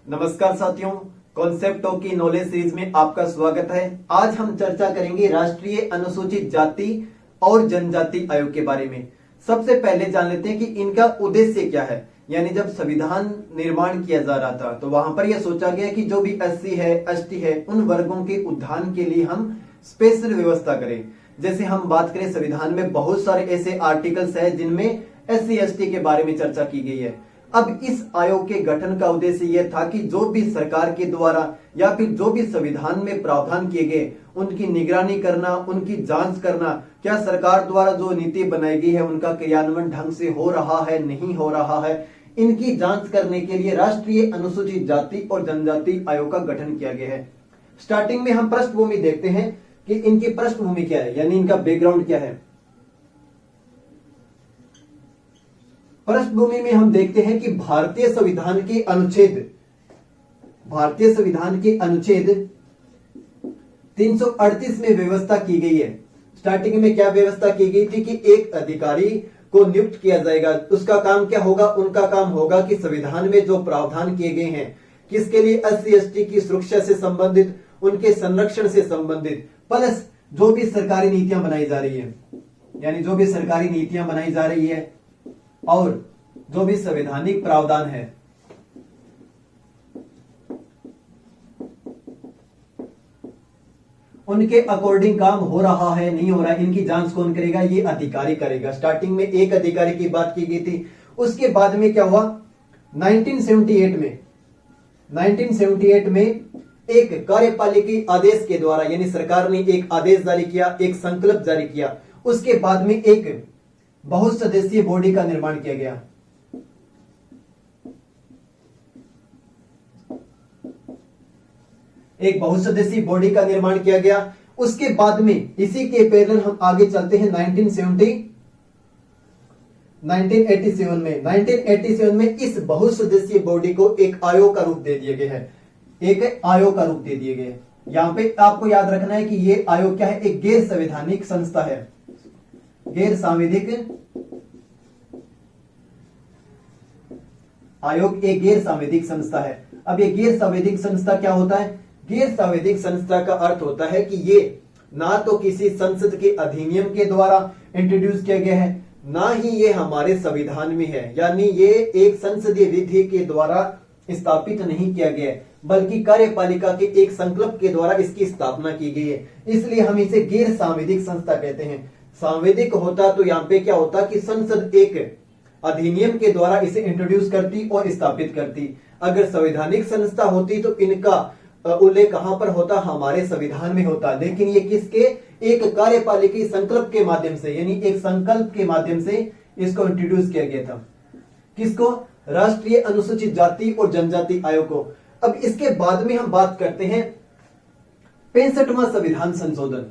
नमस्कार साथियों, कॉन्सेप्टों की नॉलेज सीरीज में आपका स्वागत है। आज हम चर्चा करेंगे राष्ट्रीय अनुसूचित जाति और जनजाति आयोग के बारे में। सबसे पहले जान लेते हैं कि इनका उद्देश्य क्या है। यानी जब संविधान निर्माण किया जा रहा था तो वहां पर यह सोचा गया कि जो भी एससी है, एसटी है, उन वर्गों के उत्थान के लिए हम स्पेशल व्यवस्था करें। जैसे हम बात करें, संविधान में बहुत सारे ऐसे आर्टिकल्स हैं जिनमें एससी एसटी के बारे में चर्चा की गई है। अब इस आयोग के गठन का उद्देश्य यह था कि जो भी सरकार के द्वारा या फिर जो भी संविधान में प्रावधान किए गए उनकी निगरानी करना, उनकी जांच करना, क्या सरकार द्वारा जो नीति बनाई गई है उनका क्रियान्वयन ढंग से हो रहा है, नहीं हो रहा है, इनकी जांच करने के लिए राष्ट्रीय अनुसूचित जाति और जनजाति आयोग का गठन किया गया है। स्टार्टिंग में हम पृष्ठभूमि देखते हैं कि इनकी पृष्ठभूमि क्या है, यानी इनका बैकग्राउंड क्या है। पृष्ठभूमि में हम देखते हैं कि भारतीय संविधान के अनुच्छेद 338 में व्यवस्था की गई है। स्टार्टिंग में क्या व्यवस्था की गई थी कि एक अधिकारी को नियुक्त किया जाएगा। उसका काम क्या होगा? उनका काम होगा कि संविधान में जो प्रावधान किए गए हैं, किसके लिए? एससी एसटी की सुरक्षा से संबंधित, उनके संरक्षण से संबंधित, प्लस जो भी सरकारी नीतियां बनाई जा रही है, यानी जो भी सरकारी नीतियां बनाई जा रही है और जो भी संवैधानिक प्रावधान है, उनके अकॉर्डिंग काम हो रहा है, नहीं हो रहा है, इनकी जांच कौन करेगा? ये अधिकारी करेगा। स्टार्टिंग में एक अधिकारी की बात की गई थी। उसके बाद में क्या हुआ? 1978 में एक कार्यपालिकी आदेश के द्वारा, यानी सरकार ने एक आदेश जारी किया, एक संकल्प जारी किया। उसके बाद में एक बहुसदस्यीय बॉडी का निर्माण किया गया। एक बहुसदस्यीय बॉडी का निर्माण किया गया। उसके बाद में इसी के पैरेलल हम आगे चलते हैं 1987 में इस बहुसदस्यीय बॉडी को एक आयोग का रूप दे दिया गया है। एक आयोग का रूप दे दिए गए। यहां पे आपको याद रखना है कि ये आयोग क्या है? एक गैर संवैधानिक संस्था है। गैर संवैधानिक आयोग एक गैर संवैधानिक संस्था है। अब ये गैर संवैधानिक संस्था क्या होता है? गैर संवैधानिक संस्था का अर्थ होता है कि ये ना तो किसी संसद के अधिनियम के द्वारा इंट्रोड्यूस किया गया है, ना ही ये हमारे संविधान में है। यानी ये एक संसदीय विधि के द्वारा स्थापित नहीं किया गया है, बल्कि कार्यपालिका के एक संकल्प के द्वारा इसकी स्थापना की गई है। इसलिए हम इसे गैर संवैधानिक संस्था कहते हैं। संवैधानिक होता तो यहाँ पे क्या होता कि संसद एक अधिनियम के द्वारा इसे इंट्रोड्यूस करती और स्थापित करती। अगर संवैधानिक संस्था होती तो इनका उल्लेख कहां पर होता? हमारे संविधान में होता। लेकिन ये किसके? एक कार्यपालिकी संकल्प के माध्यम से, यानी एक संकल्प के माध्यम से इसको इंट्रोड्यूस किया गया था। किसको? राष्ट्रीय अनुसूचित जाति और जनजाति आयोग को। अब इसके बाद में हम बात करते हैं 65वां संविधान संशोधन।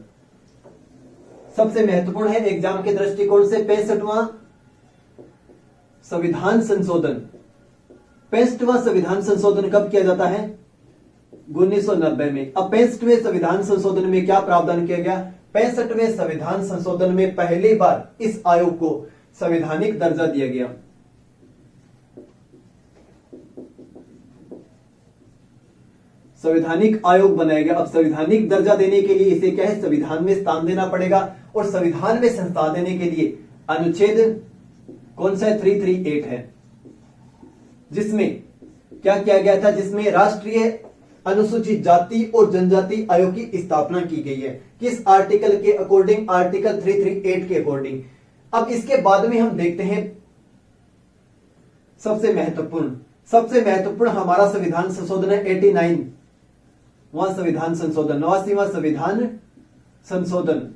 सबसे महत्वपूर्ण है एग्जाम के दृष्टिकोण से 65वां संविधान संशोधन। 65वां संविधान संशोधन कब किया जाता है? 1990 में। अब 65वें संविधान संशोधन में क्या प्रावधान किया गया? 65वें संविधान संशोधन में पहली बार इस आयोग को संवैधानिक दर्जा दिया गया। संवैधानिक आयोग बनाया गया। अब संवैधानिक दर्जा देने के लिए इसे क्या है? संविधान में स्थान देना पड़ेगा। और संविधान में स्थान देने के लिए अनुच्छेद कौन सा है? 338 है, जिसमें क्या किया गया था? जिसमें राष्ट्रीय अनुसूचित जाति और जनजाति आयोग की स्थापना की गई है। किस आर्टिकल के अकॉर्डिंग? आर्टिकल 338 के अकॉर्डिंग। अब इसके बाद में हम देखते हैं सबसे महत्वपूर्ण हमारा संविधान संशोधन है 89वां संविधान संशोधन, 89वां संविधान संशोधन।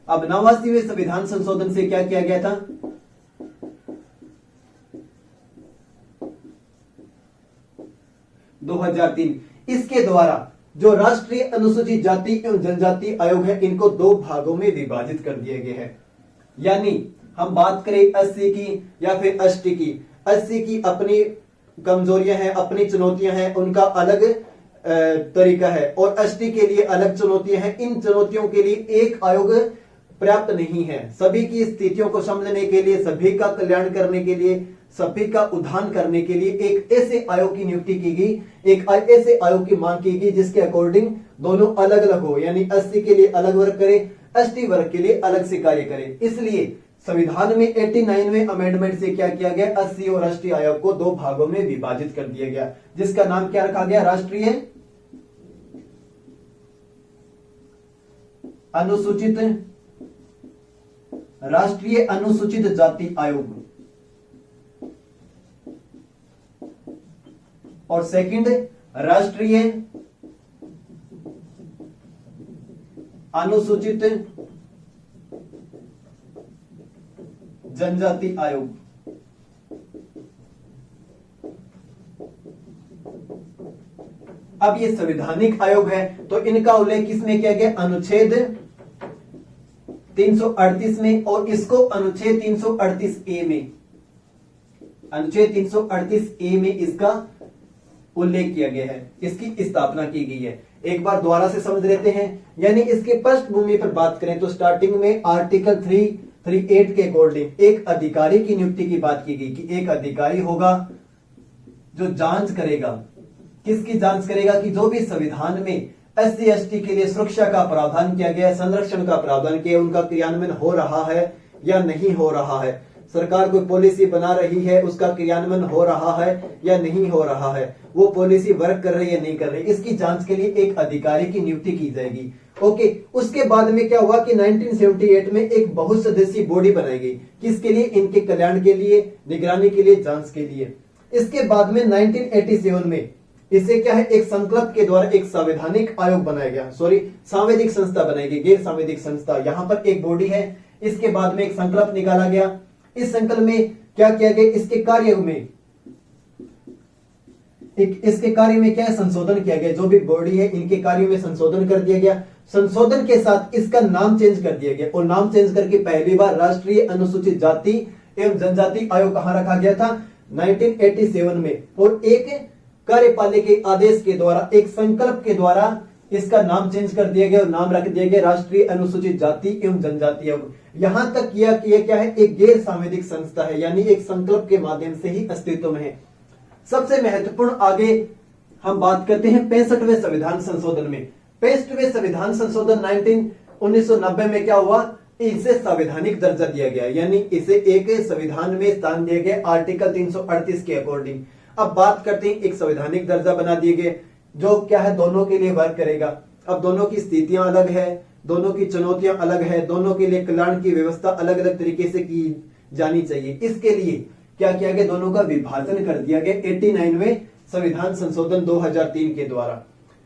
अब 89वें संविधान संशोधन से क्या किया गया था? इसके द्वारा जो राष्ट्रीय अनुसूचित जाति एवं जनजाति आयोग है, इनको दो भागों में विभाजित कर दिया गया है। यानी हम बात करें एससी की या फिर एसटी की। एससी की अपनी कमजोरियां हैं, अपनी चुनौतियां हैं, उनका अलग तरीका है, और एसटी के लिए अलग चुनौतियां हैं। इन चुनौतियों के लिए एक आयोग पर्याप्त नहीं है। सभी की स्थितियों को समझने के लिए, सभी का कल्याण करने के लिए, सभी का उद्धार करने के लिए एक ऐसे आयोग की नियुक्ति की गई, एक ऐसे आयोग की मांग की गई जिसके अकॉर्डिंग दोनों अलग अलग हो, यानी एससी के लिए अलग वर्ग करे, एसटी वर्ग के लिए अलग से कार्य करे। इसलिए संविधान में 89वें अमेंडमेंट से क्या किया गया, एससी और एसटी आयोग को दो भागों में विभाजित कर दिया गया, जिसका नाम क्या रखा गया, राष्ट्रीय अनुसूचित जाति आयोग, और सेकंड राष्ट्रीय अनुसूचित जनजाति आयोग। अब ये संवैधानिक आयोग है तो इनका उल्लेख किसमें किया गया, अनुच्छेद 338 में, और इसको अनुच्छेद 338 ए में, अनुच्छेद 338 ए में इसका उल्लेख किया गया है, इसकी स्थापना की गई है। एक बार दोबारा से समझ लेते हैं, यानी इसके पृष्ठभूमि पर बात करें तो स्टार्टिंग में आर्टिकल 338 के अकॉर्डिंग एक अधिकारी की नियुक्ति की बात की गई कि एक अधिकारी होगा जो जांच करेगा, किसकी जांच करेगा, कि जो भी संविधान में एससी एसटी के लिए सुरक्षा का प्रावधान किया गया है, संरक्षण का प्रावधान किया, उनका क्रियान्वयन हो रहा है या नहीं हो रहा है, सरकार कोई पॉलिसी बना रही है उसका क्रियान्वयन हो रहा है या नहीं हो रहा है, वो पॉलिसी वर्क कर रही है नहीं कर रही, इसकी जांच के लिए एक अधिकारी की नियुक्ति की जाएगी। ओके, उसके बाद में क्या हुआ कि 1978 में एक बहुसदस्यीय बॉडी बनाई गई, किसके लिए, इनके कल्याण के लिए, निगरानी के लिए, जांच के लिए। इसके बाद में 1987 में इसे क्या है, एक संकल्प के द्वारा एक संवैधानिक आयोग बनाया गया, सांवैधिक संस्था बनाई गई, गैर सांवैधिक संस्था। यहां पर एक बॉडी है, इसके बाद में एक संकल्प निकाला गया। इस संकल्प में क्या किया गया, इसके कार्य में क्या है, संशोधन किया गया। जो भी बॉडी है इनके कार्यों में संशोधन कर दिया गया। संशोधन के साथ इसका नाम चेंज कर दिया गया, और नाम चेंज करके पहली बार राष्ट्रीय अनुसूचित जाति एवं जनजाति आयोग कहां रखा गया था, 1987 में। और एक कार्यपालिका के आदेश के द्वारा, एक संकल्प के द्वारा इसका नाम चेंज कर दिया गया और नाम रख दिया गया राष्ट्रीय अनुसूचित जाति एवं जनजाति आयोग। यहां तक किया कि यह क्या है, एक गैर सांवैधिक संस्था है, यानी एक संकल्प के माध्यम से ही अस्तित्व में है। सबसे महत्वपूर्ण आगे हम बात करते हैं 65वें संविधान संशोधन में। 65वें संविधान संशोधन 1990 में क्या हुआ, इसे संवैधानिक दर्जा दिया गया, यानी इसे एक संविधान में स्थान दिया गया आर्टिकल 338 के अकॉर्डिंग। अब बात करते हैं, एक संवैधानिक दर्जा बना दिए गए जो क्या है, दोनों के लिए वर्क करेगा। अब दोनों की स्थितियां अलग है, दोनों की चुनौतियां अलग है, दोनों के लिए कल्याण की व्यवस्था अलग अलग तरीके से की जानी चाहिए। इसके लिए क्या किया गया, दोनों का विभाजन कर दिया गया 89वें संविधान संशोधन 2003 के द्वारा।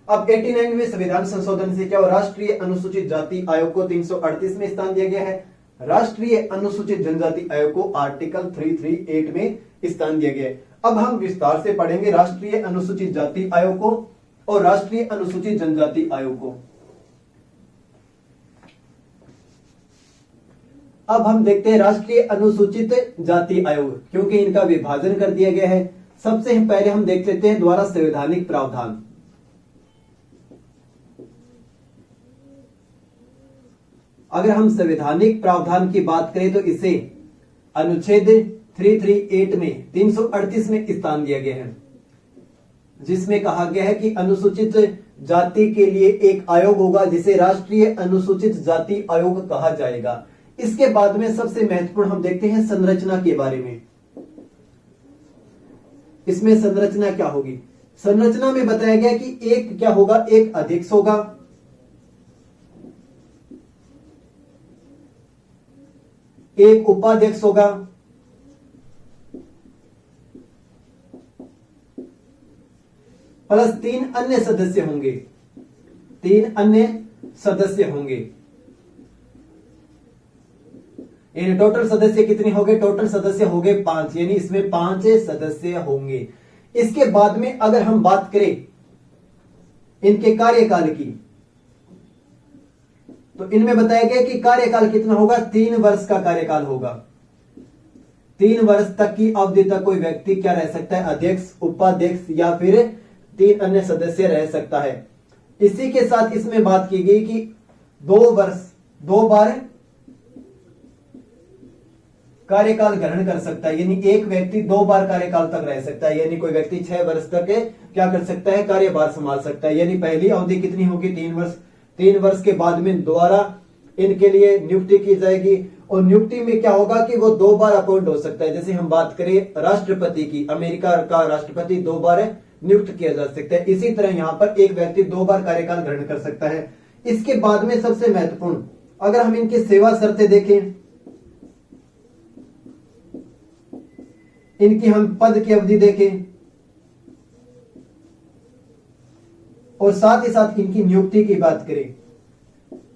अब 89वें संविधान संशोधन से क्या, राष्ट्रीय अनुसूचित जाति आयोग को 338 में स्थान दिया गया है, राष्ट्रीय अनुसूचित जनजाति आयोग को आर्टिकल 338 में स्थान दिया गया है। अब हम विस्तार से पढ़ेंगे राष्ट्रीय अनुसूचित जाति आयोग को और राष्ट्रीय अनुसूचित जनजाति आयोग को। अब हम देखते हैं राष्ट्रीय अनुसूचित जाति आयोग, क्योंकि इनका विभाजन कर दिया गया है। सबसे पहले हम देख लेते हैं द्वारा संवैधानिक प्रावधान। अगर हम संवैधानिक प्रावधान की बात करें तो इसे अनुच्छेद 338 में 338 में स्थान दिया गया है, जिसमें कहा गया है कि अनुसूचित जाति के लिए एक आयोग होगा जिसे राष्ट्रीय अनुसूचित जाति आयोग कहा जाएगा। इसके बाद में सबसे महत्वपूर्ण हम देखते हैं संरचना के बारे में। इसमें संरचना क्या होगी, संरचना में बताया गया कि एक क्या होगा, एक अध्यक्ष होगा, एक उपाध्यक्ष होगा, प्लस 3 अन्य सदस्य होंगे, 3 अन्य सदस्य होंगे। यानी टोटल सदस्य कितने हो गए, टोटल सदस्य हो गए 5, यानी इसमें 5 सदस्य होंगे। इसके बाद में अगर हम बात करें इनके कार्यकाल की, तो इनमें बताया गया कि कार्यकाल कितना होगा, 3 वर्ष का कार्यकाल होगा। 3 वर्ष तक की अवधि तक कोई व्यक्ति क्या रह सकता है, अध्यक्ष, उपाध्यक्ष या फिर 3 अन्य सदस्य रह सकता है। इसी के साथ इसमें बात की गई कि 2 वर्ष, 2 बार कार्यकाल ग्रहण कर सकता है, यानी एक व्यक्ति 2 बार कार्यकाल तक रह सकता है, यानी कोई व्यक्ति 6 वर्ष तक क्या कर सकता है, कार्यभार संभाल सकता है। यानी पहली अवधि कितनी होगी, 3 वर्ष। 3 वर्ष के बाद में दोबारा इनके लिए नियुक्ति की जाएगी, और नियुक्ति में क्या होगा कि वो 2 बार अपॉइंट हो सकता है। जैसे हम बात करें राष्ट्रपति की, अमेरिका का राष्ट्रपति 2 बार नियुक्त किया जा सकता है। इसी तरह यहाँ पर एक व्यक्ति 2 बार कार्यकाल ग्रहण कर सकता है। इसके बाद में सबसे महत्वपूर्ण, अगर हम इनकी सेवा शर्तें देखें, इनकी हम पद की अवधि देखें, और साथ ही साथ इनकी नियुक्ति की बात करें,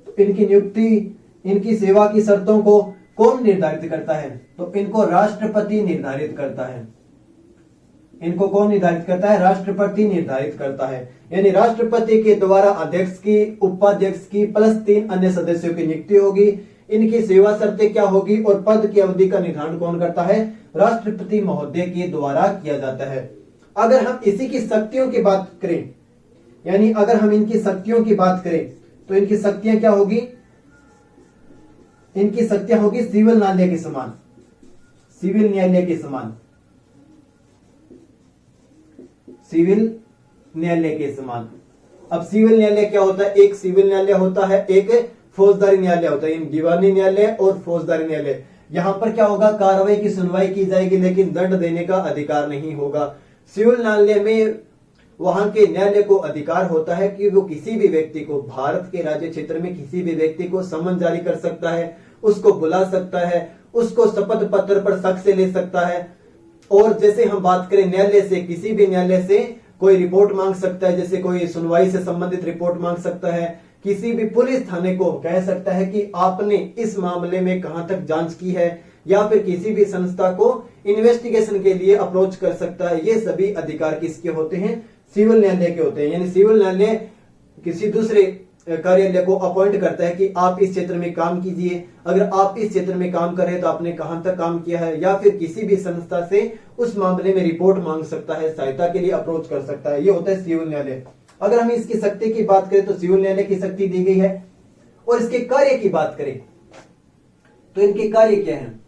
तो इनकी नियुक्ति, इनकी सेवा की शर्तों को कौन निर्धारित करता है, तो इनको राष्ट्रपति निर्धारित करता है। इनको कौन निर्धारित करता है, राष्ट्रपति निर्धारित करता है। यानी राष्ट्रपति के द्वारा अध्यक्ष की, उपाध्यक्ष की प्लस 3 अन्य सदस्यों की नियुक्ति होगी। इनकी सेवा शर्तें क्या होगी और पद की अवधि का निर्धारण कौन करता है, राष्ट्रपति महोदय के द्वारा किया जाता है। अगर हम इसी की शक्तियों की बात करें, यानी अगर हम इनकी शक्तियों की बात करें, तो इनकी शक्तियां क्या होगी, इनकी शक्तियां होगी सिविल न्यायालय के समान, सिविल न्यायालय के समान, सिविल न्यायालय के समान। अब सिविल न्यायालय क्या होता है, एक सिविल न्यायालय होता है, एक फौजदारी न्यायालय होता है, दीवानी न्यायालय और फौजदारी न्यायालय। यहां पर क्या होगा, कार्रवाई की सुनवाई की जाएगी, लेकिन दंड देने का अधिकार नहीं होगा। सिविल न्यायालय में वहां के न्यायालय को अधिकार होता है कि वो किसी भी व्यक्ति को, भारत के राज्य क्षेत्र में किसी भी व्यक्ति को समन जारी कर सकता है, उसको बुला सकता है, उसको शपथ पत्र पर साक्ष्य ले सकता है। और जैसे हम बात करें न्यायालय से, किसी भी न्यायालय से कोई रिपोर्ट मांग सकता है, जैसे कोई सुनवाई से संबंधित रिपोर्ट मांग सकता है, किसी भी पुलिस थाने को कह सकता है कि आपने इस मामले में कहां तक जांच की है, या फिर किसी भी संस्था को इन्वेस्टिगेशन के लिए अप्रोच कर सकता है। ये सभी अधिकार किसके होते हैं, सिविल न्यायालय के होते हैं। यानी सिविल न्यायालय किसी दूसरे कार्यालय को अपॉइंट करता है कि आप इस क्षेत्र में काम कीजिए, अगर आप इस क्षेत्र में काम कर रहे हैं तो आपने कहां तक काम किया है, या फिर किसी भी संस्था से उस मामले में रिपोर्ट मांग सकता है, सहायता के लिए अप्रोच कर सकता है। ये होता है सिविल न्यायालय। अगर हम इसकी शक्ति की बात करें तो सिविल न्यायालय की शक्ति दी गई है। और इसके कार्य की बात करें तो इनके कार्य क्या है,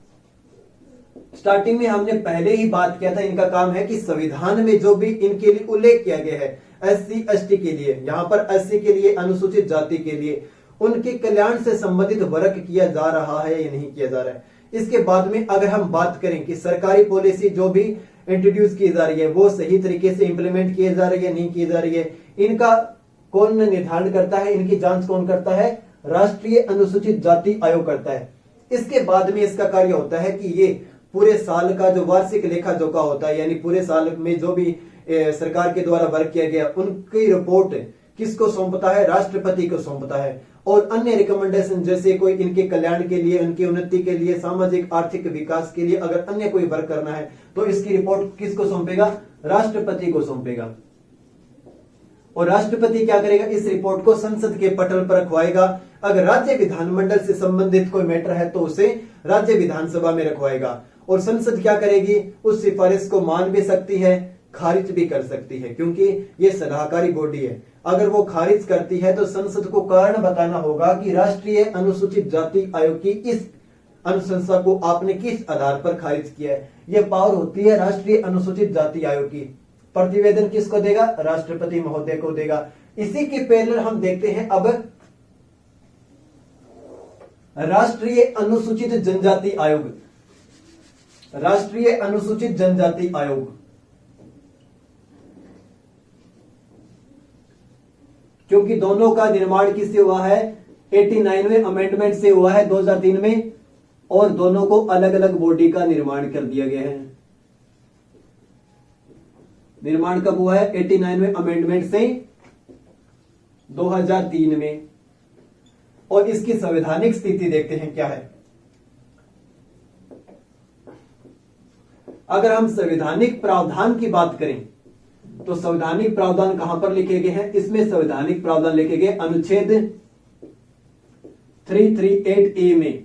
स्टार्टिंग में हमने पहले ही बात किया था, इनका काम है कि संविधान में जो भी इनके लिए उल्लेख किया गया है, SC ST के लिए, यहां पर SC के लिए, अनुसूचित जाति के लिए, उनके कल्याण से संबंधित वर्क किया जा रहा है या नहीं किया जा रहा है। इसके बाद में अगर हम बात करें कि सरकारी पॉलिसी जो भी इंट्रोड्यूस की जा रही है वो सही तरीके से इंप्लीमेंट किए जा रही है, नहीं की जा रही है, इनका कौन निर्धारण करता है, इनकी जांच कौन करता है, राष्ट्रीय अनुसूचित जाति आयोग करता है। इसके बाद में इसका कार्य होता है कि ये पूरे साल का जो वार्षिक लेखा जोखा होता है, यानी पूरे साल में जो भी सरकार के द्वारा वर्क किया गया, उनकी रिपोर्ट किसको सौंपता है, राष्ट्रपति को सौंपता है। और अन्य रिकमेंडेशन, जैसे कोई इनके कल्याण के लिए, उनकी उन्नति के लिए, सामाजिक आर्थिक विकास के लिए अगर अन्य कोई वर्क करना है तो इसकी रिपोर्ट किसको सौंपेगा, राष्ट्रपति को सौंपेगा। और राष्ट्रपति क्या करेगा, इस रिपोर्ट को संसद के पटल पर रखवाएगा। अगर राज्य विधानमंडल से संबंधित कोई मैटर है तो उसे राज्य विधानसभा में रखवाएगा, और संसद क्या करेगी, उस सिफारिश को मान भी सकती है, खारिज भी कर सकती है, क्योंकि ये सलाहकारी बॉडी है। अगर वो खारिज करती है तो संसद को कारण बताना होगा कि राष्ट्रीय अनुसूचित जाति आयोग की इस अनुशंसा को आपने किस आधार पर खारिज किया है। यह पावर होती है राष्ट्रीय अनुसूचित जाति आयोग की। प्रतिवेदन किसको देगा, राष्ट्रपति महोदय को देगा। इसी के पैरेलल हम देखते हैं अब राष्ट्रीय अनुसूचित जनजाति आयोग, राष्ट्रीय अनुसूचित जनजाति आयोग, क्योंकि दोनों का निर्माण किससे हुआ है, 89वें अमेंडमेंट से हुआ है 2003 में, और दोनों को अलग अलग बॉडी का निर्माण कर दिया गया है। निर्माण कब हुआ है, 89वें अमेंडमेंट से 2003 में। और इसकी संवैधानिक स्थिति देखते हैं क्या है। अगर हम संवैधानिक प्रावधान की बात करें तो संवैधानिक प्रावधान कहां पर लिखे गए हैं, इसमें संवैधानिक प्रावधान लिखे गए अनुच्छेद 338A में,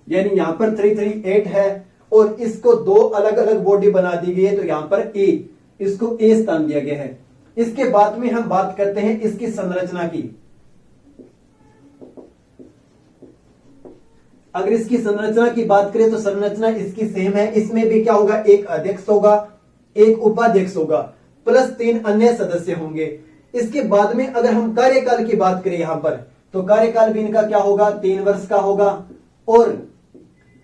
यानी यहां पर 338 है और इसको दो अलग अलग बॉडी बना दी गई है, तो यहां पर ए, इसको ए स्थान दिया गया है। इसके बाद में हम बात करते हैं इसकी संरचना की। अगर इसकी संरचना की बात करें तो संरचना इसकी सेम है। इसमें भी क्या होगा, एक अध्यक्ष होगा, एक उपाध्यक्ष होगा, प्लस 3 अन्य सदस्य होंगे। इसके बाद में अगर हम कार्यकाल की बात करें यहां पर, तो कार्यकाल भी इनका क्या होगा, 3 वर्ष का होगा। और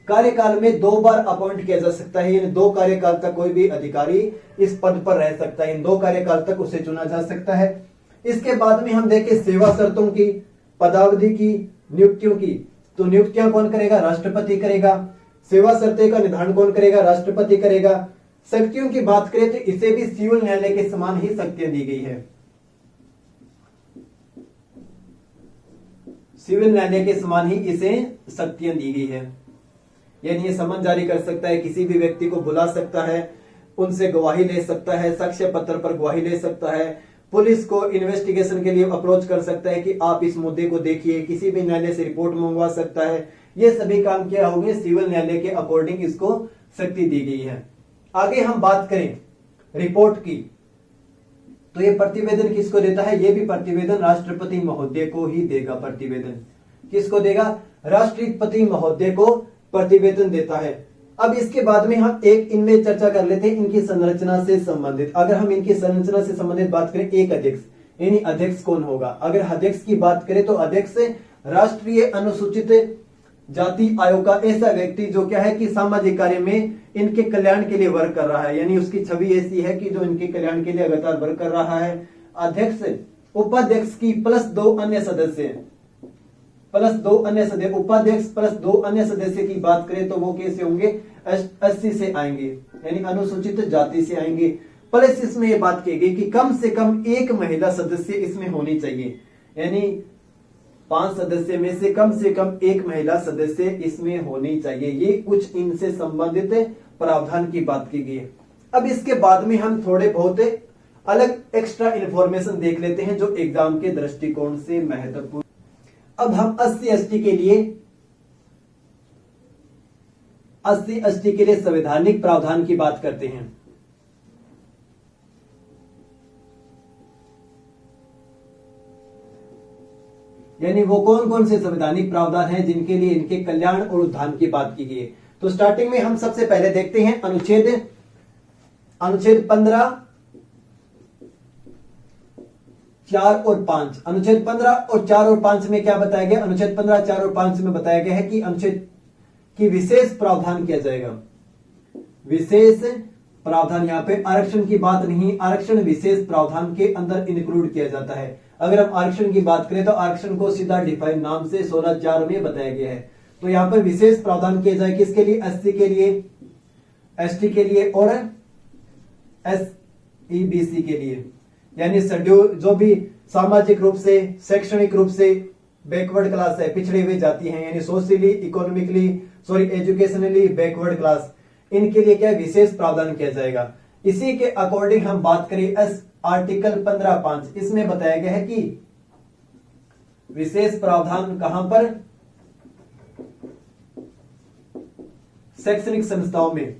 कार्यकाल में 2 बार अपॉइंट किया जा सकता है, यानी 2 कार्यकाल तक कोई भी अधिकारी इस पद पर रह सकता है, इन 2 कार्यकाल तक उसे चुना जा सकता है। इसके बाद में हम देखें सेवा शर्तों की, पदावधि की, नियुक्तियों की, तो नियुक्तियां कौन करेगा, राष्ट्रपति करेगा। सेवा शर्तें का निर्धारण कौन करेगा, राष्ट्रपति करेगा। शक्तियों की बात करें तो इसे भी सिविल न्यायालय के समान ही शक्तियां दी गई है, सिविल न्यायालय के समान ही इसे शक्तियां दी गई है। यानी ये समन जारी कर सकता है, किसी भी व्यक्ति को बुला सकता है, उनसे गवाही ले सकता है, साक्ष्य पत्र पर गवाही ले सकता है, पुलिस को इन्वेस्टिगेशन के लिए अप्रोच कर सकता है कि आप इस मुद्दे को देखिए, किसी भी न्यायालय से रिपोर्ट मंगवा सकता है। ये सभी काम क्या होंगे, सिविल न्यायालय के अकॉर्डिंग इसको शक्ति दी गई है। आगे हम बात करें रिपोर्ट की, तो ये प्रतिवेदन किसको देता है, ये भी प्रतिवेदन राष्ट्रपति महोदय को ही देगा। प्रतिवेदन किसको देगा, राष्ट्रपति महोदय को प्रतिवेदन देता है। अब इसके बाद में हम एक इनमें चर्चा कर लेते हैं इनकी संरचना से संबंधित। अगर हम इनकी संरचना से संबंधित बात करें, एक अध्यक्ष, यानी अध्यक्ष कौन होगा। अगर अध्यक्ष की बात करें तो अध्यक्ष राष्ट्रीय अनुसूचित जाति आयोग का ऐसा व्यक्ति जो क्या है कि सामाजिक कार्य में इनके कल्याण के लिए वर्क कर रहा है, यानी उसकी छवि ऐसी है कि जो इनके कल्याण के लिए लगातार वर्क कर रहा है। अध्यक्ष, उपाध्यक्ष की प्लस 2 अन्य सदस्य, प्लस 2 अन्य सदस्य, उपाध्यक्ष प्लस 2 अन्य सदस्य की बात करें तो वो कैसे होंगे, 80 से आएंगे, यानी अनुसूचित जाति से आएंगे। प्लस इसमें ये बात की गई कि कम से कम एक महिला सदस्य इसमें होनी चाहिए, यानी 5 सदस्य में से कम एक महिला सदस्य इसमें होनी चाहिए। ये कुछ इनसे संबंधित प्रावधान की बात की गई है। अब इसके बाद में हम थोड़े बहुत अलग एक्स्ट्रा इंफॉर्मेशन देख लेते हैं जो एग्जाम के दृष्टिकोण से महत्वपूर्ण। अब हम 80 के लिए संवैधानिक प्रावधान की बात करते हैं। यानी वो कौन कौन से संवैधानिक प्रावधान हैं जिनके लिए इनके कल्याण और उत्थान की बात की गई है। तो स्टार्टिंग में हम सबसे पहले देखते हैं अनुच्छेद 15, 4 और 5। अनुच्छेद 15 और 4 और 5 में क्या बताया गया, अनुच्छेद 15, 4 और 5 में बताया गया है कि अनुच्छेद की विशेष प्रावधान किया जाएगा। विशेष प्रावधान, यहां पे आरक्षण की बात नहीं, आरक्षण विशेष प्रावधान के अंदर इंक्लूड किया जाता है। अगर हम आरक्षण की बात करें तो आरक्षण को सीधा डिफाइन नाम से 16(4) में बताया गया है। तो यहां पर विशेष प्रावधान किया जाए किसके लिए, एससी के लिए, एसटी के लिए और एसईबीसी के लिए, यानी शेड्यूल जो भी सामाजिक रूप से, शैक्षणिक रूप से बैकवर्ड क्लास है, पिछड़े हुए जाति हैं, यानी socially, economically, educationally backward class, इनके लिए क्या विशेष प्रावधान किया जाएगा। इसी के अकॉर्डिंग हम बात करें आर्टिकल 15(5), इसमें बताया गया है कि विशेष प्रावधान कहां पर, शैक्षणिक संस्थाओं में।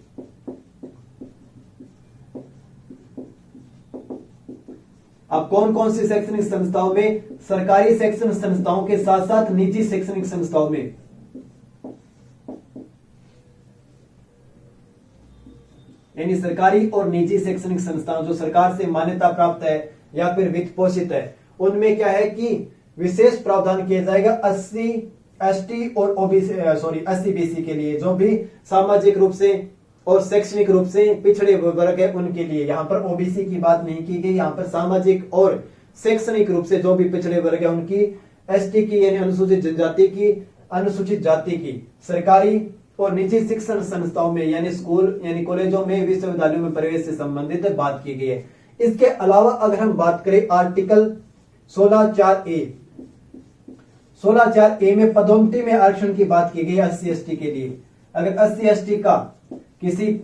अब कौन कौन सी शैक्षणिक संस्थाओं में, सरकारी शैक्षणिक संस्थाओं के साथ साथ निजी शैक्षणिक संस्थाओं में। यानी सरकारी और निजी शैक्षणिक संस्थान जो सरकार से मान्यता प्राप्त है या फिर वित्त पोषित है, उनमें क्या है कि विशेष प्रावधान किया जाएगा 80 एसटी और ओबीसी, एससीबीसी के लिए, जो भी सामाजिक रूप से और शैक्षणिक रूप से पिछड़े वर्ग है उनके लिए। यहां पर ओबीसी की बात नहीं की गई, यहां पर सामाजिक और शैक्षणिक रूप से जो भी पिछड़े वर्ग है उनकी, एसटी की यानी अनुसूचित जनजाति की, अनुसूचित जाति की, सरकारी और निजी शिक्षण संस्थाओं में यानी स्कूल यानी कॉलेजों में, विश्वविद्यालयों में प्रवेश से संबंधित बात की गई है। इसके अलावा अगर हम बात करें आर्टिकल 16(4)(a), 16(4)(a) में पदोन्नति में आरक्षण की बात की गई है 80 एसटी के लिए। अगर 80 एसटी का किसी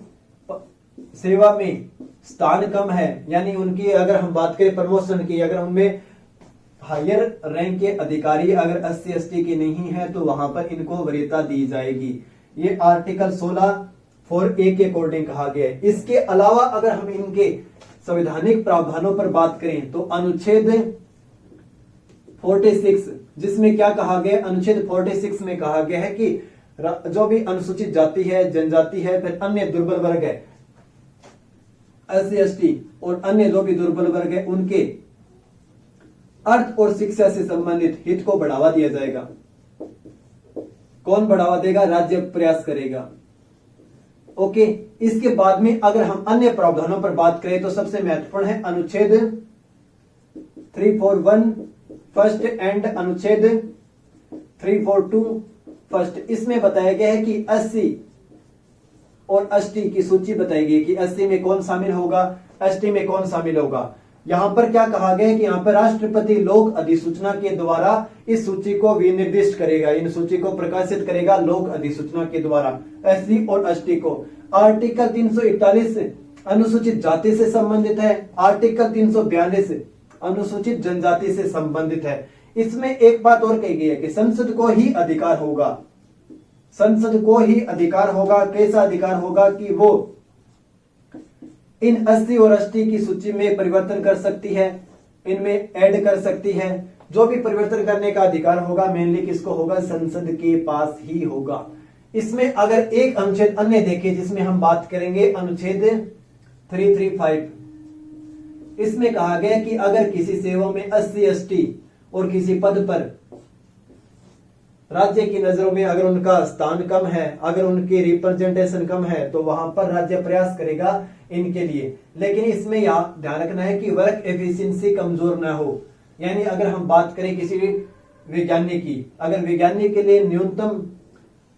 सेवा में स्थान कम है, यानी उनकी अगर हम बात करें प्रमोशन की, अगर उनमें हायर रैंक के अधिकारी अगर 80 एसटी के नहीं है तो वहां पर इनको वरीयता दी जाएगी। ये आर्टिकल 16(4)(a) के अकॉर्डिंग कहा गया है। इसके अलावा अगर हम इनके संवैधानिक प्रावधानों पर बात करें तो अनुच्छेद 46, जिसमें क्या कहा गया, अनुच्छेद 46 में कहा गया है कि जो भी अनुसूचित जाति है, जनजाति है, फिर अन्य दुर्बल वर्ग है, SC ST और अन्य जो भी दुर्बल वर्ग है, उनके अर्थ और शिक्षा से संबंधित हित को बढ़ावा दिया जाएगा। कौन बढ़ावा देगा? राज्य प्रयास करेगा। ओके, इसके बाद में अगर हम अन्य प्रावधानों पर बात करें तो सबसे महत्वपूर्ण है अनुच्छेद 341 फर्स्ट एंड अनुच्छेद 342 फर्स्ट। इसमें बताया गया है कि 80 और ST की सूची बताई गई कि SC में कौन शामिल होगा, ST में कौन शामिल होगा। यहां पर क्या कहा गया है कि यहां पर राष्ट्रपति लोक अधिसूचना के द्वारा इस सूची को विनिर्दिष्ट करेगा, इन सूची को प्रकाशित करेगा लोक अधिसूचना के द्वारा SC और ST को। आर्टिकल 341 अनुसूचित जाति से संबंधित है, आर्टिकल 342 अनुसूचित जनजाति से संबंधित है। इसमें एक बात और कही गई है कि संसद को ही अधिकार होगा, संसद को ही अधिकार होगा। कैसा अधिकार होगा कि वो इन 80 और ST की सूची में परिवर्तन कर सकती है, इनमें ऐड कर सकती है। जो भी परिवर्तन करने का अधिकार होगा मेनली किसको होगा? संसद के पास ही होगा। इसमें अगर एक अनुच्छेद अन्य देखें जिसमें हम बात करेंगे अनुच्छेद 335, इसमें कहा गया कि अगर किसी सेवा में 80 ST और किसी पद पर राज्य की नजरों में अगर उनका स्थान कम है, अगर उनकी रिप्रेजेंटेशन कम है, तो वहां पर राज्य प्रयास करेगा इनके लिए। लेकिन इसमें यह ध्यान रखना है कि वर्क एफिशिएंसी कमजोर ना हो। यानी अगर हम बात करें किसी वैज्ञानिक की, अगर वैज्ञानिक के लिए न्यूनतम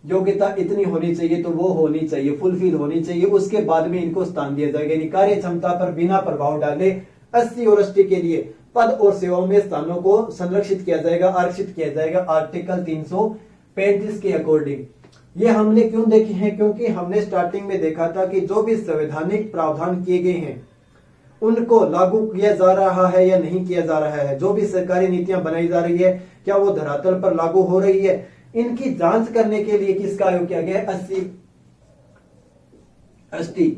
योग्यता इतनी होनी चाहिए तो वो होनी चाहिए, फुलफिल होनी चाहिए, उसके बाद में इनको स्थान दिया जाएगा। यानी कार्य क्षमता पर बिना प्रभाव डाले 80 और ST के लिए पद और सेवाओं में स्थानों को संरक्षित किया जाएगा, आरक्षित किया जाएगा आर्टिकल 335 के अकॉर्डिंग। ये हमने क्यों देखे हैं? क्योंकि हमने स्टार्टिंग में देखा था कि जो भी संवैधानिक प्रावधान किए गए हैं उनको लागू किया जा रहा है या नहीं किया जा रहा है, जो भी सरकारी नीतियां बनाई जा रही है क्या वो धरातल पर लागू हो रही है, इनकी जांच करने के लिए किसका आयोग किया गया है? 80 ST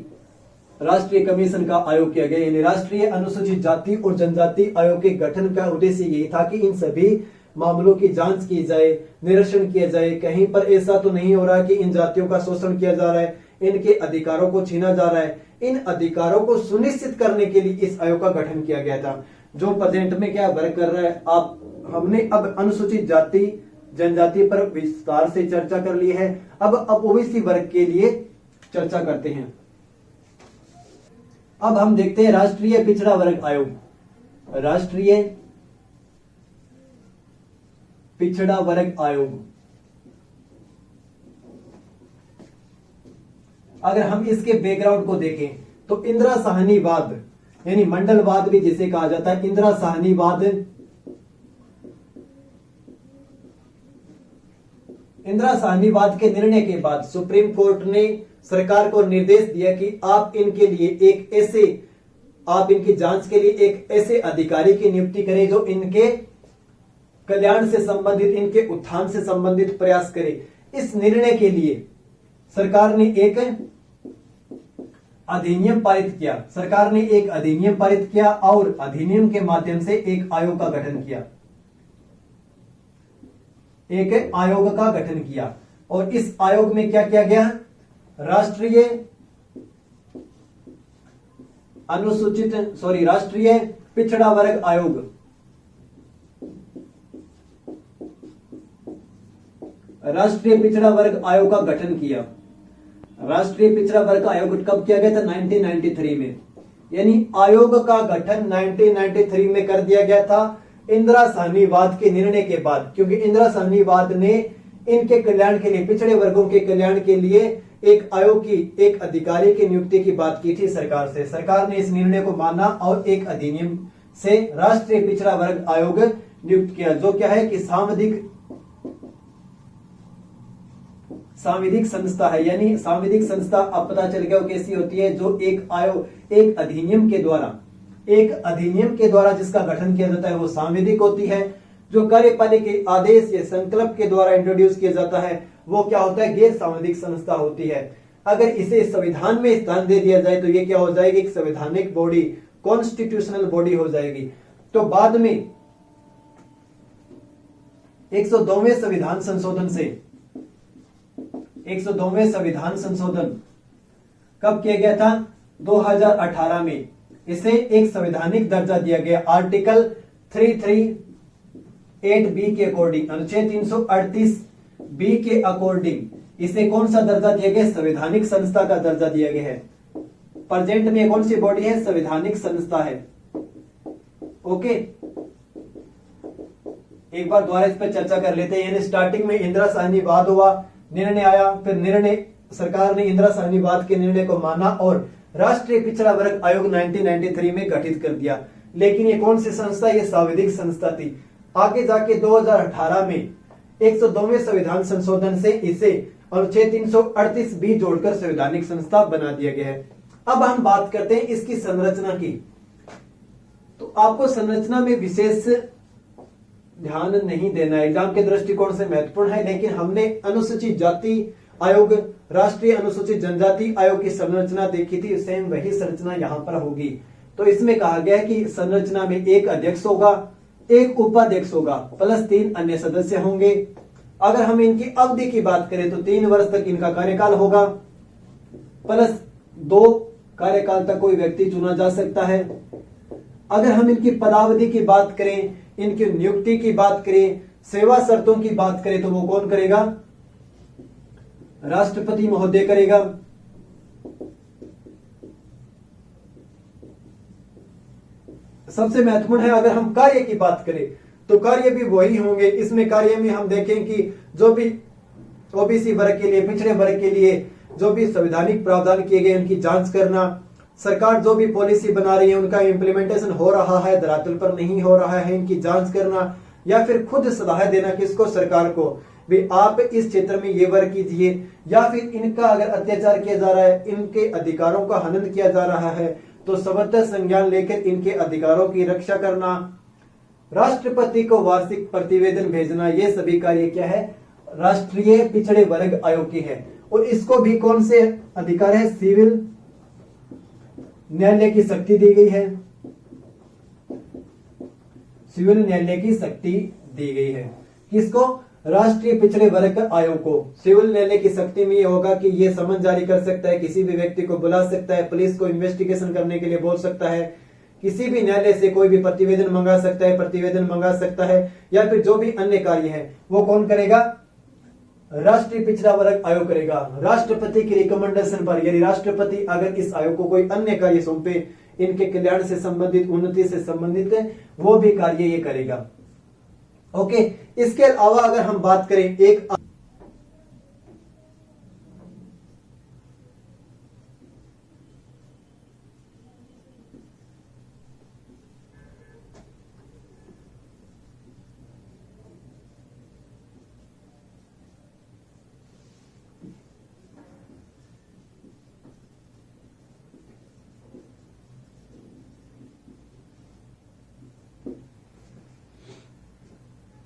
राष्ट्रीय कमीशन का आयोग किया गया। यानी राष्ट्रीय अनुसूचित जाति और जनजाति आयोग के गठन का उद्देश्य यही था कि इन सभी मामलों की जांच की जाए, निरीक्षण किया जाए, कहीं पर ऐसा तो नहीं हो रहा कि इन जातियों का शोषण किया जा रहा है, इनके अधिकारों को छीना जा रहा है। इन अधिकारों को सुनिश्चित करने के लिए इस आयोग का गठन किया गया था, जो प्रेजेंट में क्या वर्क कर रहा है। आप हमने अब अनुसूचित जाति जनजाति पर विस्तार से चर्चा कर ली है, अब ओबीसी वर्ग के लिए चर्चा करते हैं। अब हम देखते हैं राष्ट्रीय पिछड़ा वर्ग आयोग। राष्ट्रीय पिछड़ा वर्ग आयोग, अगर हम इसके बैकग्राउंड को देखें तो इंदिरा साहनीवाद यानी मंडलवाद भी जिसे कहा जाता है, इंदिरा साहनीवाद, इंदिरा साहनीवाद के निर्णय के बाद सुप्रीम कोर्ट ने सरकार को निर्देश दिया कि आप इनके लिए एक ऐसे, आप इनकी जांच के लिए एक ऐसे अधिकारी की नियुक्ति करें जो इनके कल्याण से संबंधित, इनके उत्थान से संबंधित प्रयास करे। इस निर्णय के लिए सरकार ने एक अधिनियम पारित किया, सरकार ने एक अधिनियम पारित किया और अधिनियम के माध्यम से एक आयोग का गठन किया, एक आयोग का गठन किया। और इस आयोग में क्या किया गया? राष्ट्रीय राष्ट्रीय पिछड़ा वर्ग आयोग, राष्ट्रीय पिछड़ा वर्ग आयोग का गठन किया। राष्ट्रीय पिछड़ा वर्ग आयोग कब किया गया था? 1993 में। यानी आयोग का गठन 1993 में कर दिया गया था इंदिरा साहनीवाद के निर्णय के बाद, क्योंकि इंदिरा साहनीवाद ने इनके कल्याण के लिए, पिछड़े वर्गों के कल्याण के लिए एक आयोग की, एक अधिकारी की नियुक्ति की बात की थी सरकार से। सरकार ने इस निर्णय को माना और एक अधिनियम से राष्ट्रीय पिछड़ा वर्ग आयोग नियुक्त किया, जो क्या है कि सांविधिक संस्था है। यानी सांविधिक संस्था अब पता चल गया कैसी होती है, जो एक आयोग, एक अधिनियम के द्वारा जिसका गठन किया जाता है वो सांविधिक होती है। जो कार्यपालिका आदेश या संकल्प के द्वारा इंट्रोड्यूस किया जाता है वो क्या होता है? गैर सांविधिक संस्था होती है। अगर इसे संविधान में स्थान दे दिया जाए तो ये क्या हो जाएगी? एक संवैधानिक बॉडी, कॉन्स्टिट्यूशनल बॉडी हो जाएगी। तो बाद में 102वें संविधान संशोधन से 102वें संविधान संशोधन कब किया गया था? 2018 में। इसे एक संवैधानिक दर्जा दिया गया। आर्टिकल 338 के अकॉर्डिंग, अनुच्छेद 338 बी के अकॉर्डिंग इसे कौन सा दर्जा दिया गया? संवैधानिक संस्था का दर्जा दिया गया है। प्रेजेंट में कौन सी बॉडी है? संवैधानिक संस्था है। ओके, एक बार दोबारा इस पर चर्चा कर लेते हैं। यानी स्टार्टिंग में इंदिरा साहनीवाद हुआ, निर्णय आया, फिर निर्णय सरकार ने इंदिरा साहनीवाद के निर्णय को माना और राष्ट्रीय पिछड़ा वर्ग आयोग 1993 में गठित कर दिया। लेकिन ये कौन सी संस्था? ये सांविधिक संस्था थी। आगे जाके 2018 में 102वें संविधान संशोधन से इसे अनुच्छेद 338 बी जोड़कर संवैधानिक संस्था बना दिया गया है। अब हम बात करते हैं इसकी संरचना की। तो आपको संरचना में विशेष ध्यान नहीं देना है, एग्जाम के दृष्टिकोण से महत्वपूर्ण है, लेकिन हमने अनुसूचित जाति आयोग, राष्ट्रीय अनुसूचित जनजाति आयोग की संरचना देखी थी, सेम वही संरचना यहां पर होगी। तो इसमें कहा गया है कि संरचना में एक अध्यक्ष होगा, एक उपाध्यक्ष होगा, प्लस 3 अन्य सदस्य होंगे। अगर हम इनकी अवधि की बात करें तो 3 वर्ष तक इनका कार्यकाल होगा, प्लस 2 कार्यकाल तक कोई व्यक्ति चुना जा सकता है। अगर हम इनकी पदावधि की बात करें, इनकी नियुक्ति की बात करें, सेवा शर्तों की बात करें, तो वो कौन करेगा? राष्ट्रपति महोदय करेगा। सबसे महत्वपूर्ण है, अगर हम कार्य की बात करें तो कार्य भी वही होंगे। इसमें कार्य में हम देखें कि जो भी ओबीसी वर्ग के लिए, पिछड़े वर्ग के लिए जो भी संवैधानिक प्रावधान किए गए उनकी जांच करना, सरकार जो भी पॉलिसी बना रही है उनका इम्प्लीमेंटेशन हो रहा है, धरातल पर नहीं हो रहा है, इनकी जांच करना, या फिर खुद सलाह देना किसको? सरकार को, भी आप इस क्षेत्र में ये वर्क कीजिए, या फिर इनका अगर अत्याचार किया जा रहा है, इनके अधिकारों का हनन किया जा रहा है, तो सबरदस्त संज्ञान लेकर इनके अधिकारों की रक्षा करना, राष्ट्रपति को वार्षिक प्रतिवेदन भेजना, ये सभी कार्य क्या है? राष्ट्रीय पिछड़े वर्ग आयोग की है। और इसको भी कौन से अधिकार है? सिविल न्यायालय की शक्ति दी गई है। सिविल न्यायालय की शक्ति दी गई है किसको? राष्ट्रीय पिछड़े वर्ग आयोग को। सिविल न्यायालय की शक्ति में यह होगा कि यह समन जारी कर सकता है, किसी भी व्यक्ति को बुला सकता है, पुलिस को इन्वेस्टिगेशन करने के लिए बोल सकता है, किसी भी न्यायालय से कोई भी प्रतिवेदन मंगा सकता है, प्रतिवेदन मंगा सकता है, या फिर जो भी अन्य कार्य है वो कौन करेगा? राष्ट्रीय पिछड़ा वर्ग आयोग करेगा। राष्ट्रपति की रिकमेंडेशन पर, यदि राष्ट्रपति अगर इस आयोग को कोई अन्य कार्य सौंपे, इनके कल्याण से संबंधित, उन्नति से संबंधित, वो भी कार्य ये करेगा। ओके, इसके अलावा अगर हम बात करें एक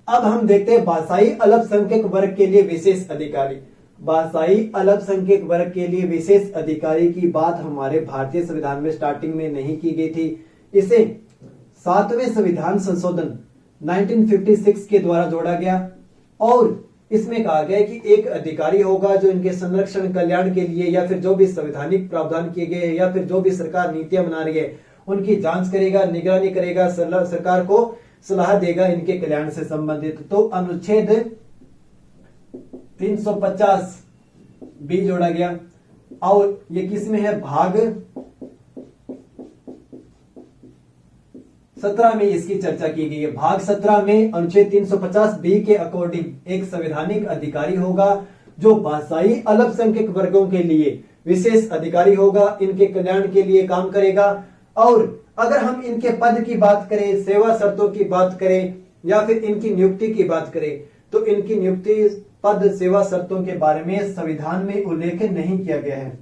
अब हम देखते हैं भाषाई अल्पसंख्यक वर्ग के लिए विशेष अधिकारी। भाषाई अल्पसंख्यक वर्ग के लिए विशेष अधिकारी की बात हमारे भारतीय संविधान में स्टार्टिंग में नहीं की गई थी। इसे 7वें संविधान संशोधन 1956 के द्वारा जोड़ा गया और इसमें कहा गया कि एक अधिकारी होगा जो इनके संरक्षण, कल्याण के लिए, या फिर जो भी संवैधानिक प्रावधान किए गए या फिर जो भी सरकार नीतियां बना रही है उनकी जांच करेगा, निगरानी करेगा, सरकार को सलाह देगा इनके कल्याण से संबंधित। तो अनुच्छेद 350 बी जोड़ा गया और ये किस में है? भाग 17 में इसकी चर्चा की गई है। भाग 17 में अनुच्छेद 350 बी के अकॉर्डिंग एक संवैधानिक अधिकारी होगा जो भाषाई अल्पसंख्यक वर्गों के लिए विशेष अधिकारी होगा, इनके कल्याण के लिए काम करेगा। और अगर हम इनके पद की बात करें, सेवा शर्तों की बात करें, या फिर इनकी नियुक्ति की बात करें, तो इनकी नियुक्ति, पद, सेवा शर्तों के बारे में संविधान में उल्लेख नहीं किया गया है।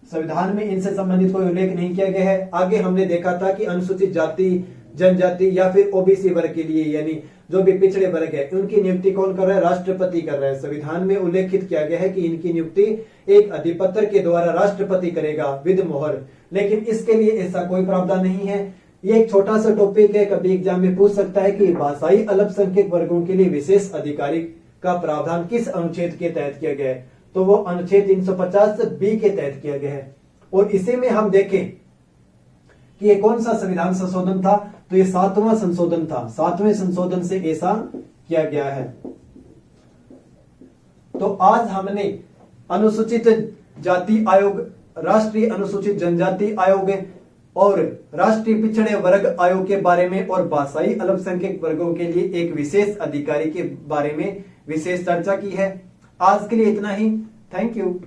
संविधान में इनसे संबंधित कोई उल्लेख नहीं किया गया है। आगे हमने देखा था कि अनुसूचित जाति, जनजाति या फिर ओबीसी वर्ग के लिए, यानी जो भी पिछड़े वर्ग है, उनकी नियुक्ति कौन कर रहा है? राष्ट्रपति कर रहा है। संविधान में उल्लेखित किया गया है कि इनकी नियुक्ति एक अधिपत्र के द्वारा राष्ट्रपति करेगा विद मोहर, लेकिन इसके लिए ऐसा कोई प्रावधान नहीं है। ये एक छोटा सा टॉपिक है, कभी एग्जाम में पूछ सकता है कि भाषाई अल्पसंख्यक वर्गों के लिए विशेष अधिकारी का प्रावधान किस अनुच्छेद के तहत किया गया है? तो वो अनुच्छेद 350 बी के तहत किया गया है। और इसी में हम देखें कि ये कौन सा संविधान संशोधन था, तो ये 7वां संशोधन था। 7वें संशोधन से ऐसा किया गया है। तो आज हमने अनुसूचित जाति आयोग, राष्ट्रीय अनुसूचित जनजाति आयोग और राष्ट्रीय पिछड़े वर्ग आयोग के बारे में और भाषाई अल्पसंख्यक वर्गों के लिए एक विशेष अधिकारी के बारे में विशेष चर्चा की है। आज के लिए इतना ही। Thank you.